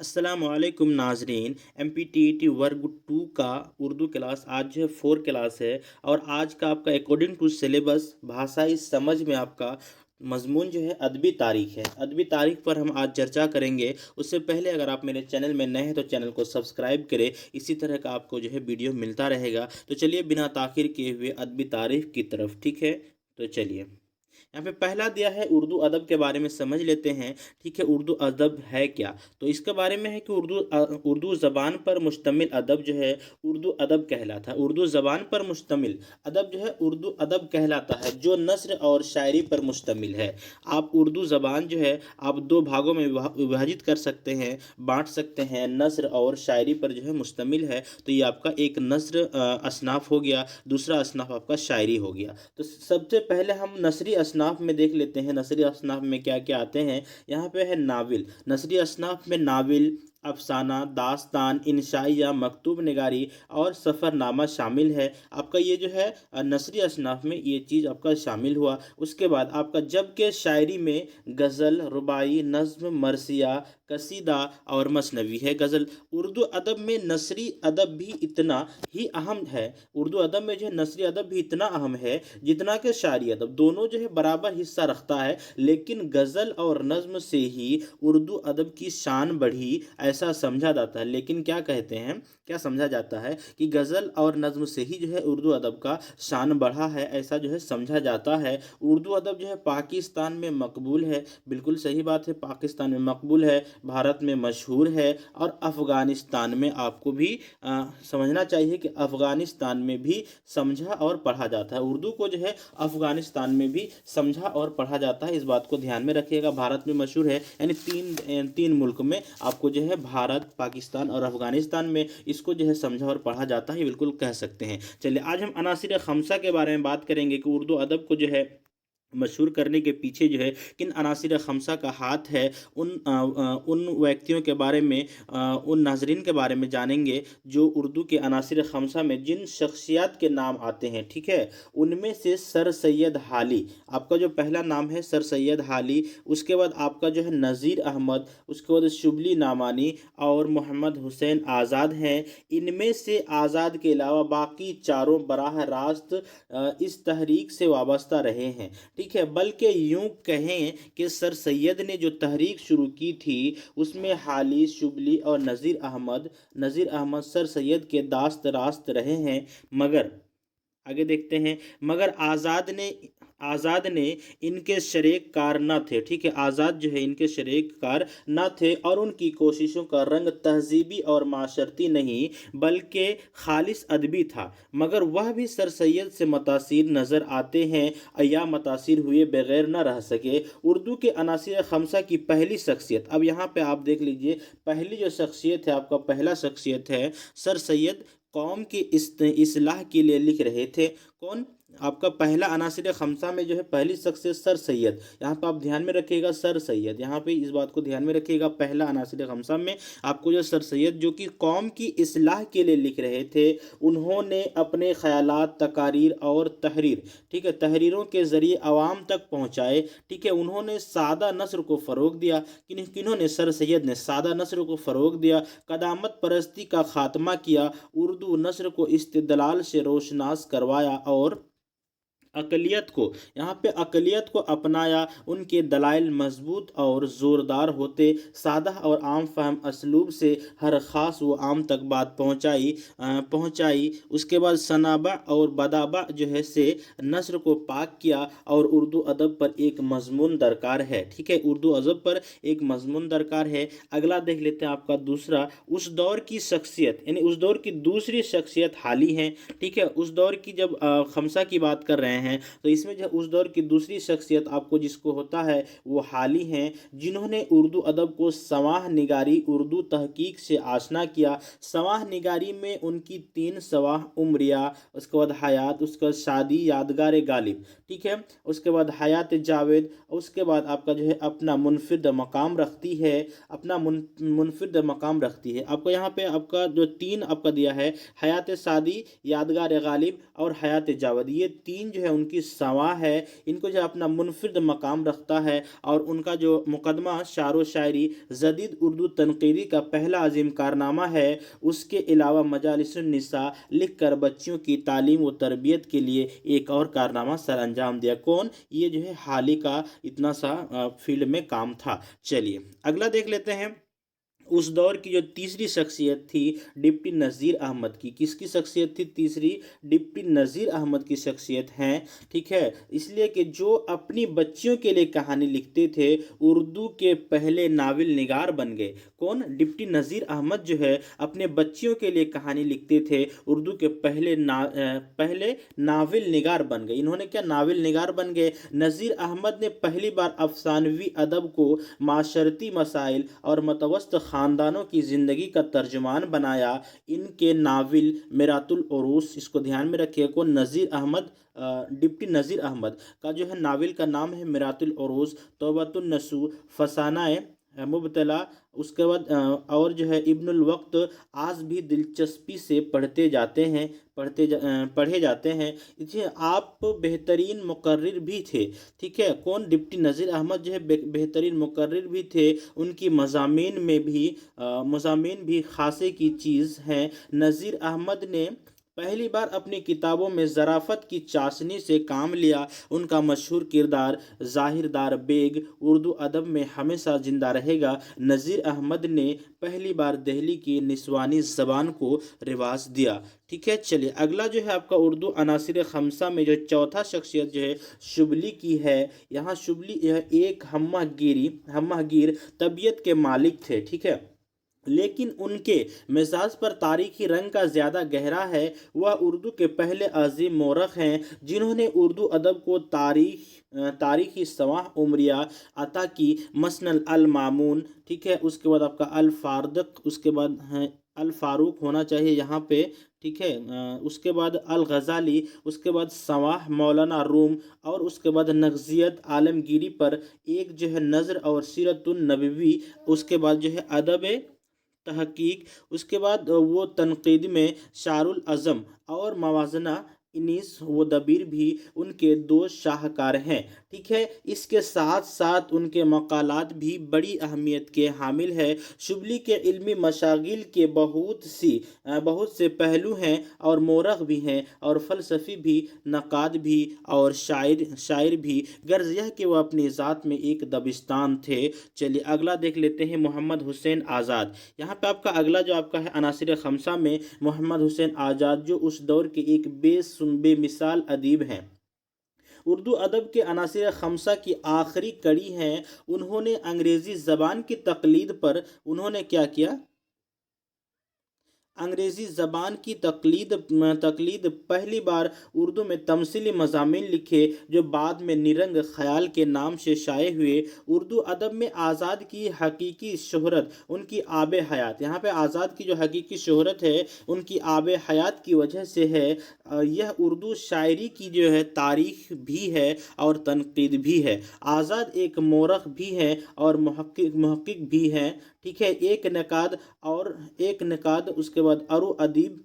अस्सलामुअलैकुम नाजरीन। MPTET वर्ग 2 का उर्दू क्लास आज जो है 4 क्लास है। और आज का आपका अकॉर्डिंग टू सिलेबस भाषाई समझ में आपका मजमून जो है अदबी तारीख है। अदबी तारीख पर हम आज चर्चा करेंगे। उससे पहले अगर आप मेरे चैनल में नए हैं तो चैनल को सब्सक्राइब करें। इसी तरह का आपको जो है वीडियो मिलता रहेगा। तो चलिए बिना ताखिर किए हुए अदबी तारीख की तरफ, ठीक है। तो चलिए, यहाँ पे पहला दिया है उर्दू अदब के बारे में समझ लेते हैं। ठीक है, उर्दू अदब है क्या? तो इसके बारे में है कि उर्दू ज़बान पर मुश्तमिल अदब जो है उर्दू अदब कहलाता है। उर्दू ज़बान पर मुश्तमिल अदब जो है उर्दू अदब कहलाता है, जो नस्र और शायरी पर मुश्तमिल है। आप उर्दू ज़बान जो है आप दो भागों में विभाजित कर सकते हैं, बांट सकते हैं। नस्र और शायरी पर जो है मुश्तमिल है, तो ये आपका एक नस्र असनाफ हो गया, दूसरा असनाफ आपका शायरी हो गया। तो सबसे पहले हम नसरी असनाफ में देख लेते हैं। नसरी असनाफ में क्या क्या आते हैं। यहाँ पे है नाविल। नसरी असनाफ में नाविल, अफसाना, दास्तान, इंशाइया, मकतूब निगारी और सफ़रनामा शामिल है। आपका ये जो है नसरी असनाफ में ये चीज़ आपका शामिल हुआ। उसके बाद आपका जब के शायरी में गज़ल, रुबाई, नज़्म, मरसिया, कसीदा और मसनवी है। गज़ल उर्दू अदब में नसरी अदब भी इतना ही अहम है। उर्दू अदब में जो है नसरी अदब भी इतना अहम है जितना कि शायरी अदब। दोनों जो है बराबर हिस्सा रखता है, लेकिन गज़ल और नज़्म से ही उर्दू अदब की शान बढ़ी, ऐसा समझा जाता है। लेकिन क्या कहते हैं, क्या समझा जाता है कि गज़ल और नज़्म से ही जो है उर्दू अदब का शान बढ़ा है, ऐसा जो है समझा जाता है। उर्दू अदब जो है पाकिस्तान में मकबूल है। बिल्कुल सही बात है, पाकिस्तान में मकबूल है, भारत में मशहूर है और अफ़गानिस्तान में आपको भी समझना चाहिए कि अफ़गानिस्तान में भी समझा और पढ़ा जाता है। उर्दू को जो है अफ़गानिस्तान में भी समझा और पढ़ा जाता है, इस बात को ध्यान में रखिएगा। भारत में मशहूर है, यानी तीन मुल्क में आपको जो है भारत, पाकिस्तान और अफ़गानिस्तान में इसको जो है समझा और पढ़ा जाता है, बिल्कुल कह सकते हैं। चलिए, आज हम अनासिर खमसा के बारे में बात करेंगे कि उर्दू अदब को जो है मशहूर करने के पीछे जो है किन अनासिर खमसा का हाथ है। उन व्यक्तियों के बारे में, उन नाजरीन के बारे में जानेंगे जो उर्दू के अनासिर खमसा में जिन शख्सियत के नाम आते हैं। ठीक है, उनमें से सर सैयद हाली, आपका जो पहला नाम है सर सैयद हाली। उसके बाद आपका जो है नज़ीर अहमद, उसके बाद शुबली नामानी और मोहम्मद हुसैन आज़ाद हैं। इनमें से आज़ाद के अलावा बाकी चारों बराह रास्त इस तहरीक से वाबस्ता रहे हैं। ठीक है, बल्कि यूं कहें कि सर सैयद ने जो तहरीक शुरू की थी उसमें हाली, शुबली और नज़ीर अहमद सर सैयद के दास्त रास्त रहे हैं। मगर आगे देखते हैं, मगर आज़ाद ने इनके शरीक कार न थे। ठीक है, आज़ाद जो है इनके शरीक कार न थे और उनकी कोशिशों का रंग तहजीबी और माशरती नहीं बल्कि खालिस अदबी था। मगर वह भी सर सैयद से मुतासिर नज़र आते हैं या मुतासिर हुए बगैर न रह सके। उर्दू के अनासिर खमसा की पहली शख्सियत, अब यहाँ पे आप देख लीजिए, पहली जो शख्सियत है, आपका पहला शख्सियत है सर सैयद, कौम की इस्लाह के लिए लिख रहे थे। कौन? आपका पहला अनासिर खमसा में जो है पहली शख्सियत सर सैयद। यहाँ पर आप ध्यान में रखिएगा सर सैयद, यहाँ पे इस बात को ध्यान में रखिएगा। पहला अनासिर खमसा में आपको जो सर सैयद जो कि कौम की इस्लाह के लिए लिख रहे थे, उन्होंने अपने ख्यालात, तकारीर और तहरीर, ठीक है, तहरीरों के ज़रिए आवाम तक पहुँचाए। ठीक है, उन्होंने सादा नस्र को फ़रोग दिया। किन्होंने? सर सैयद ने सादा नस्र को फ़रोग दिया, कदामत परस्ती का ख़ात्मा किया, उर्दू नस्र को इस्तिदलाल से रोशनास करवाया और अक़लियत को, यहाँ पे अक़लियत को अपनाया। उनके दलाइल मजबूत और ज़ोरदार होते, सादा और आम फहम असलूब से हर ख़ास व आम तक बात पहुँचाई। उसके बाद सनाबा और बदाबा जो है से नस्र को पाक किया और उर्दू अदब पर एक मजमून दरकार है। ठीक है, उर्दू अदब पर एक मजमून दरकार है। अगला देख लेते हैं आपका दूसरा, उस दौर की शख्सियत, यानी उस दौर की दूसरी शख्सियत हाली हैं। ठीक है, उस दौर की जब खमसा की बात कर रहे हैं तो इसमें जो उस दौर की दूसरी शख्सियत आपको जिसको होता है वो हाली हैं, जिन्होंने उर्दू अदब को सवाह निगारी, उर्दू तहकीक से आशना किया। सवाह निगारी में उनकी 3 सवाह, उमरिया, उसके बाद हयात, उसके बाद शादी, यादगार गालिब। ठीक है, उसके बाद हयात जावेद, उसके बाद आपका जो है अपना मुनफिद मकाम रखती है, अपना मुनफिद मकाम रखती है। आपको यहाँ पे आपका जो 3 आपका दिया है, हयात शादी, यादगार गालिब और हयात जावेद, ये 3 जो है उनकी सवाह है, इनको जो अपना मुनफिर्द मकाम रखता है। और उनका जो मुकदमा शार व शायरी जदीद उर्दू तनकीदी का पहला अजीम कारनामा है। उसके अलावा मजालिसुन्निसा लिख कर बच्चियों की तालीम व तरबियत के लिए एक और कारनामा सर अंजाम दिया। कौन? ये जो है हाल ही का इतना सा फील्ड में काम था। चलिए अगला देख लेते हैं। उस दौर की जो तीसरी शख्सियत थी डिप्टी नज़ीर अहमद की। किसकी शख्सियत थी तीसरी? डिप्टी नज़ीर अहमद की शख्सियत हैं। ठीक है, इसलिए कि जो अपनी बच्चियों के लिए कहानी लिखते थे, उर्दू के पहले नावल निगार बन गए। कौन? डिप्टी नज़ीर अहमद जो है अपने बच्चियों के लिए कहानी लिखते थे, उर्दू के पहले नावल निगार बन गए। इन्होंने क्या नावल निगार बन गए? नज़ीर अहमद ने पहली बार अफसानवी अदब को माशरती मसाइल और मतवस्त ख़ानदानों की ज़िंदगी का तर्जुमान बनाया। इनके नावल मिरातुल उरूस, इसको ध्यान में रखिए, को नज़ीर अहमद डिप्टी नज़ीर अहमद का जो है नावल का नाम है मिरातुल उरूस, तौबतुन नसू, फसानाए मुबतला। उसके बाद और जो है इब्नुल वक्त आज भी दिलचस्पी से पढ़े जाते हैं। इसे आप बेहतरीन मुकर्रिर भी थे। ठीक है, कौन? डिप्टी नज़ीर अहमद जो है बेहतरीन मुकर्रिर भी थे। उनकी मज़ामीन भी खासे की चीज़ हैं। नज़ीर अहमद ने पहली बार अपनी किताबों में ज़राफ़त की चाशनी से काम लिया। उनका मशहूर किरदार ज़ाहिरदार बेग उर्दू अदब में हमेशा ज़िंदा रहेगा। नज़ीर अहमद ने पहली बार दहली की निस्वानी ज़बान को रिवाज दिया। ठीक है, चलिए अगला जो है आपका उर्दू अनासिर खमसा में जो चौथा शख्सियत जो है शुबली की है। यहाँ शुबली यह एक हम्मागीर तबीयत के मालिक थे। ठीक है, लेकिन उनके मिजाज पर तारीखी रंग का ज़्यादा गहरा है। वह उर्दू के पहले अजीम मोरख हैं जिन्होंने उर्दू अदब को तारीखी सवाह उमरिया अता की। मसनल अल मामून, ठीक है, उसके बाद आपका अल फारदक, उसके बाद है अल फारूक होना चाहिए यहाँ पे। ठीक है, उसके बाद अल गज़ाली, उसके बाद सवाह मौलाना रूम, और उसके बाद नगजियत आलमगीरी पर एक जो है नज़र और सीरतुन नबवी। उसके बाद जो है अदब तहकीक, उसके बाद वो तनकीद में शारुल अज़म और मवाजना इनीस व दबीर भी उनके दो शाहकार हैं। ठीक है, इसके साथ साथ उनके मकालात भी बड़ी अहमियत के हामिल है। शुबली के इल्मी मशागिल के बहुत से पहलू हैं और मोरख भी हैं, और फ़लसफ़ी भी, नक़ाद भी, और शायर भी। गर्ज यह कि वह अपनी ज़ात में एक दबिस्तान थे। चलिए अगला देख लेते हैं मोहम्मद हुसैन आज़ाद। यहाँ पे आपका अगला जो आपका है अनासिर खमसा में मोहम्मद हुसैन आज़ाद, जो उस दौर के एक बेमिसाल अदीब हैं। उर्दू अदब के अनासिर खमसा की आखिरी कड़ी हैं। उन्होंने अंग्रेज़ी ज़बान की तक़लीद पर उन्होंने क्या किया? अंग्रेज़ी ज़बान की तक़लीद पहली बार उर्दू में तमसीली मज़ामीन लिखे जो बाद में निरंग ख़याल के नाम से शाये हुए। उर्दू अदब में आज़ाद की हकीकी शोहरत उनकी आब हयात, यहाँ पे आज़ाद की जो हकीकी शोहरत है उनकी आब हयात की वजह से है। यह उर्दू शायरी की जो है तारीख़ भी है और तनकीद भी है। आज़ाद एक मौरख़ भी हैं और मुहक्किक भी हैं। ठीक है, एक नकाद उसके बाद अरु अदीब,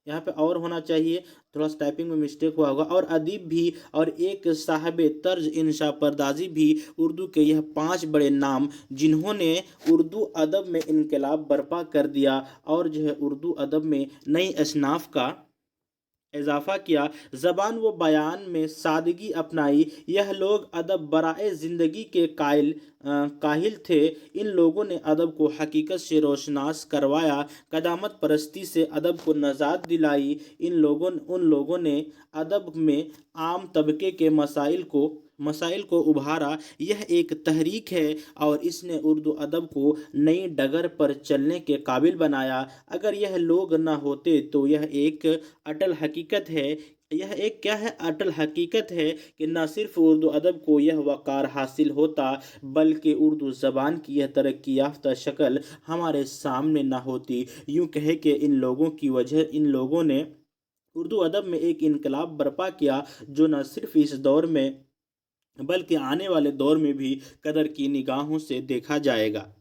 यहाँ पे और होना चाहिए, थोड़ा सा टाइपिंग में मिस्टेक हुआ होगा, और अदीब भी, और एक साहब तर्ज इंशा परदाजी भी। उर्दू के यह 5 बड़े नाम जिन्होंने उर्दू अदब में इनकलाब बर्पा कर दिया और जो है उर्दू अदब में नई असनाफ का इजाफ़ा किया। ज़बान व बयान में सादगी अपनाई। यह लोग अदब बराए ज़िंदगी के काहिल थे। इन लोगों ने अदब को हकीकत से रोशनास करवाया, कदामत परस्ती से अदब को नजात दिलाई। उन लोगों ने अदब में आम तबके के मसाइल को उभारा। यह एक तहरीक है और इसने उर्दू अदब को नई डगर पर चलने के काबिल बनाया। अगर यह लोग न होते तो यह एक अटल हकीकत है अटल हकीकत है कि न सिर्फ उर्दू अदब को यह वक़ार हासिल होता, बल्कि उर्दू ज़बान की यह तरक्की याफ्ता शक्ल हमारे सामने न होती। यूँ कहे कि इन लोगों ने उर्दू अदब में एक इनकलाब बर्पा किया जो न सिर्फ इस दौर में बल्कि आने वाले दौर में भी कदर की निगाहों से देखा जाएगा।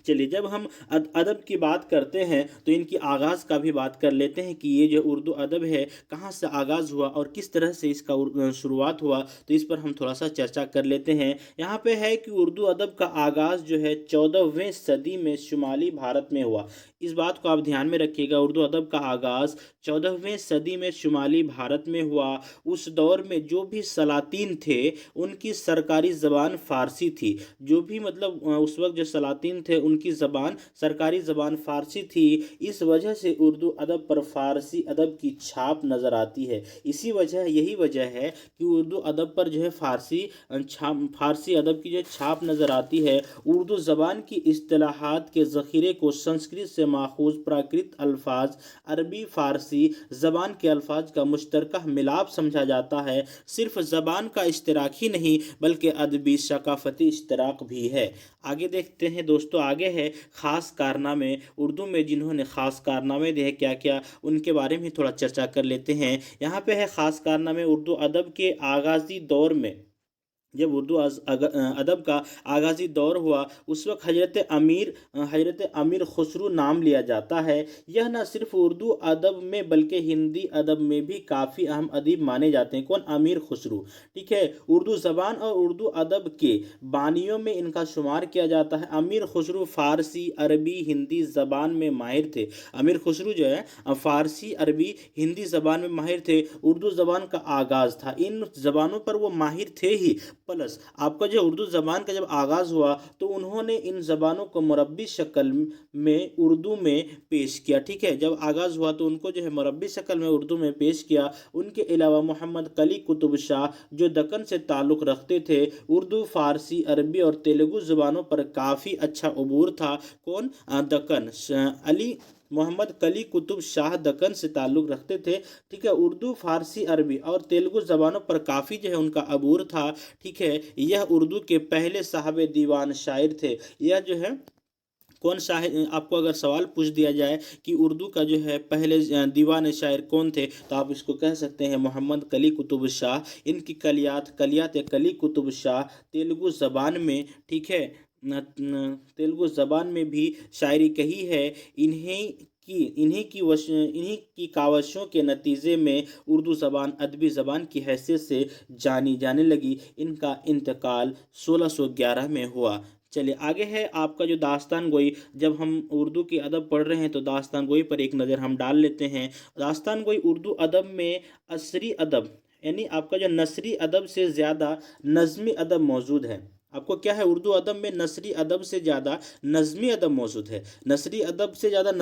चलिए, जब हम अदब की बात करते हैं तो इनकी आगाज़ का भी बात कर लेते हैं कि ये जो उर्दू अदब है कहाँ से आगाज़ हुआ और किस तरह से इसका शुरुआत हुआ, तो इस पर हम थोड़ा सा चर्चा कर लेते हैं। यहाँ पे है कि उर्दू अदब का आगाज़ जो है 14वीं सदी में शुमाली भारत में हुआ। इस बात को आप ध्यान में रखिएगा, उर्दू अदब का आगाज़ 14वीं सदी में शुमाली भारत में हुआ। उस दौर में जो भी सलातीन थे उनकी सरकारी ज़बान फ़ारसी थी। जो भी मतलब उस वक्त जो सलातीन थे उनकी ज़बान सरकारी ज़बान फ़ारसी थी। इस वजह से उर्दू अदब पर फ़ारसी अदब की छाप नज़र आती है। यही वजह है कि उर्दू अदब पर जो है फ़ारसी अदब की जो छाप नज़र आती है। उर्दू ज़बान की इस्तिलाहात के ज़ख़ीरे को संस्कृत से माखूज़ प्राकृत अल्फाज, अरबी फ़ारसी ज़बान के अल्फाज का मुश्तरका मिलाप समझा जाता है। सिर्फ ज़बान का इश्तराक ही नहीं बल्कि अदबी सकाफ़ती इश्तराक भी है। आगे देखते हैं दोस्तों, आगे है ख़ास कारनामे। उर्दू में जिन्होंने ख़ास कारनामे दिए क्या क्या, उनके बारे में थोड़ा चर्चा कर लेते हैं। यहाँ पे है ख़ास कारनामे। उर्दू अदब के आगाज़ी दौर में, जब अदब का आगाज़ी दौर हुआ, उस वक्त हज़रत अमीर खुसरो नाम लिया जाता है। यह न सिर्फ उर्दू अदब में बल्कि हिंदी अदब में भी काफ़ी अहम अदीब माने जाते हैं। कौन? अमीर खुसरो। ठीक है, उर्दू ज़बान और उर्दू अदब के बानियों में इनका शुमार किया जाता है। अमीर खुसरो फ़ारसी, अरबी, हिंदी ज़बान में माहिर थे। अमीर खुसरो जो है फ़ारसी, अरबी, हिंदी ज़बान में माहिर थे। उर्दू ज़बान का आगाज़ था, इन ज़बानों पर वो माहिर थे ही, प्लस आपका जो उर्दू ज़बान का जब आगाज़ हुआ तो उन्होंने इन ज़बानों को मुरब्बी शक्ल में उर्दू में पेश किया। ठीक है, जब आगाज़ हुआ तो उनको जो है मुरब्बी शक्ल में उर्दू में पेश किया। उनके अलावा मोहम्मद कली कुतुब शाह जो दक्कन से ताल्लुक़ रखते थे, उर्दू, फ़ारसी, अरबी और तेलुगु ज़बानों पर काफ़ी अच्छा अबूर था। कौन? दक्कन अली मोहम्मद कली कुतुब शाह दक्कन से ताल्लुक़ रखते थे। ठीक है, उर्दू, फ़ारसी, अरबी और तेलुगु ज़बानों पर काफ़ी जो है उनका अबूर था। ठीक है, यह उर्दू के पहले साहब दीवान शायर थे। यह जो है कौन शायर, आपको अगर सवाल पूछ दिया जाए कि उर्दू का जो है पहले दीवान शायर कौन थे, तो आप इसको कह सकते हैं मोहम्मद कली कुतुब शाह। इनकी कलियात कली कुतुब शाह तेलुगु ज़बान में, ठीक है, तेलुगु ज़बान में भी शायरी कही है। इन्हीं की कावशों के नतीजे में उर्दू ज़बान अदबी ज़बान की हैसियत से जानी जाने लगी। इनका इंतकाल 1611 में हुआ। चलिए, आगे है आपका जो दास्तान गोई। जब हम उर्दू की अदब पढ़ रहे हैं तो दास्तान गोई पर एक नज़र हम डाल लेते हैं। दास्तान गोई उर्दू अदब में असरी अदब यानी आपका जो नसरी अदब से ज़्यादा नज़मी अदब मौजूद है। आपको क्या है, उर्दू अदब में नसरी अदब से ज़्यादा नज़मी अदब मौजूद है। नसरी अदब से ज़्यादा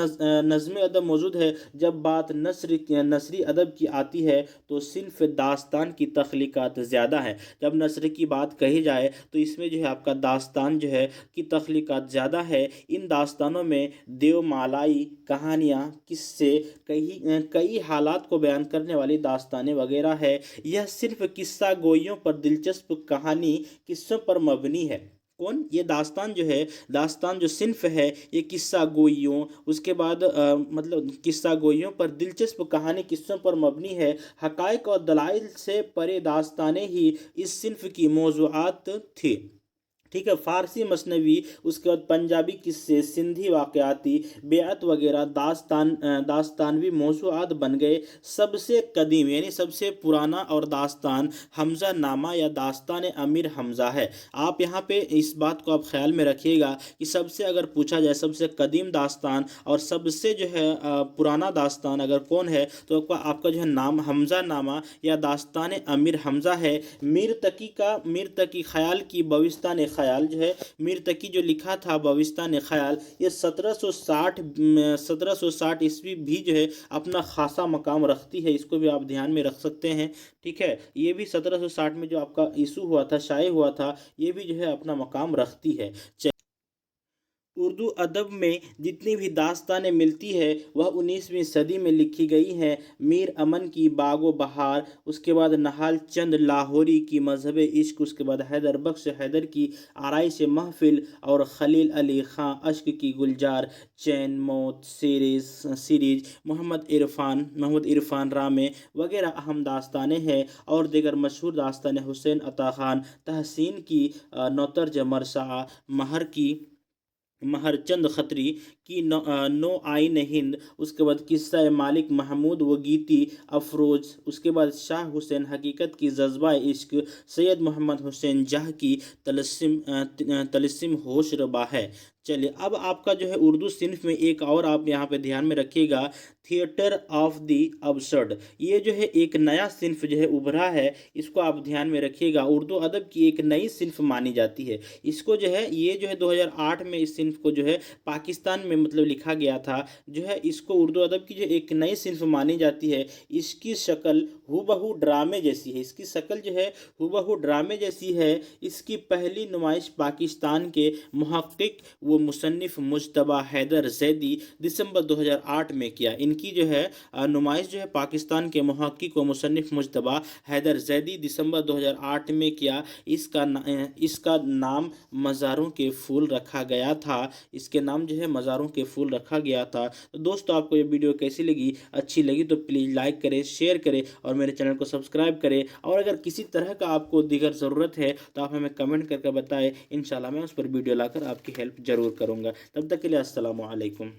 नज़मी अदब मौजूद है। जब बात नसरी अदब की आती है तो सिर्फ दास्तान की तख्लीक़ात ज़्यादा है। जब नसर की बात कही जाए तो इसमें जो है आपका दास्तान जो है की तख्लीक़ात ज़्यादा है। इन दास्तानों में देवमालाई कहानियाँ, किस्से, कई हालात को बयान करने वाली दास्तानें वगैरह है। यह सिर्फ किस्सा गोइयों पर दिलचस्प कहानी किस्सों पर मबनी है। कौन? ये दास्तान जो है, दास्तान जो सिन्फ है ये किस्सा गोइयों, उसके बाद मतलब किस्सा गोइयों पर दिलचस्प कहानी किस्सों पर मबनी है। हक़ाइक़ और दलाइल से परे दास्तानें ही इस सिन्फ की मौज़ूआत थी। ठीक है, फ़ारसी मसनवी, उसके बाद पंजाबी किस्से, सिंधी वाक़याती, बेअत वगैरह दास्तानवी मौज़ूआत बन गए। सबसे कदीम यानी सबसे पुराना और दास्तान हमज़ा नामा या दास्तान अमीर हमज़ा है। आप यहाँ पे इस बात को आप ख़्याल में रखिएगा कि सबसे अगर पूछा जाए सबसे कदीम दास्तान और सबसे जो है पुराना दास्तान अगर कौन है, तो आपका जो है नाम हमज़ा नामा या दास्तान अमीर हमज़ा है। मीर तकी ख़याल की बविस्तान ख़याल जो है, मीर तकी जो लिखा था बविस्तान ख़याल, ये 1760 ईस्वी भी जो है अपना ख़ासा मकाम रखती है। इसको भी आप ध्यान में रख सकते हैं। ठीक है, ये भी 1760 में जो आपका इशू हुआ था, शाये हुआ था, ये भी जो है अपना मकाम रखती है। उर्दू अदब में जितनी भी दास्तानें मिलती है वह 19वीं सदी में लिखी गई हैं। मीर अमन की बागो बहार, उसके बाद नहाल चंद लाहौरी की मजहब इश्क, उसके बाद हैदर बख्श हैदर की आराइश महफिल और खलील अली ख़ां अश्क की गुलजार, चैन मौत सीरीज, मोहम्मद इरफान रामे वगैरह अहम दास्तानें हैं। और दीगर मशहूर दास्तानें हुसैन अता ख़ान, तहसीन की नौतरज मरसा, महर की महरचंद खत्री की नो आइन हिंद, उसके बाद किस्सा मालिक महमूद व गीती अफरोज, उसके बाद शाह हुसैन हकीकत की जज्बा इश्क, सैयद मोहम्मद हुसैन जहाँ की तलस्सिम होश रबा है। चलिए अब आपका जो है उर्दू सिन्फ में एक और आप यहाँ पे ध्यान में रखिएगा, थिएटर ऑफ द अबसर्ड। ये जो है एक नया सिन्फ जो है उभरा है, इसको आप ध्यान में रखिएगा। उर्दू अदब की एक नई सिन्फ मानी जाती है। इसको जो है ये जो है 2008 में इस सिन्फ को जो है पाकिस्तान में मतलब लिखा गया था। जो है इसको उर्दू अदब की जो एक नई सिन्फ मानी जाती है। इसकी शक्ल हूबहू ड्रामे जैसी है, इसकी शक्ल जो है हूबहू ड्रामे जैसी है। इसकी पहली नुमाइश पाकिस्तान के मुहक्किक व मुसन्निफ मुज्तबा हैदर जैदी दिसंबर 2008 में किया। इनकी जो है नुमाइश जो है पाकिस्तान के मुहक्किक व मुसन्निफ मुज्तबा हैदर जैदी दिसंबर 2008 में किया। इसका नाम मज़ारों के फूल रखा गया था। इसके नाम जो है मज़ारों के फूल रखा गया था। तो दोस्तों आपको ये वीडियो कैसी लगी, अच्छी लगी तो प्लीज़ लाइक करें, शेयर करें और मेरे चैनल को सब्सक्राइब करें। और अगर किसी तरह का आपको दीगर ज़रूरत है तो आप हमें कमेंट करके बताएं, इंशाल्लाह मैं उस पर वीडियो लाकर आपकी हेल्प ज़रूर करूँगा। तब तक के लिए अस्सलामु अलैकुम।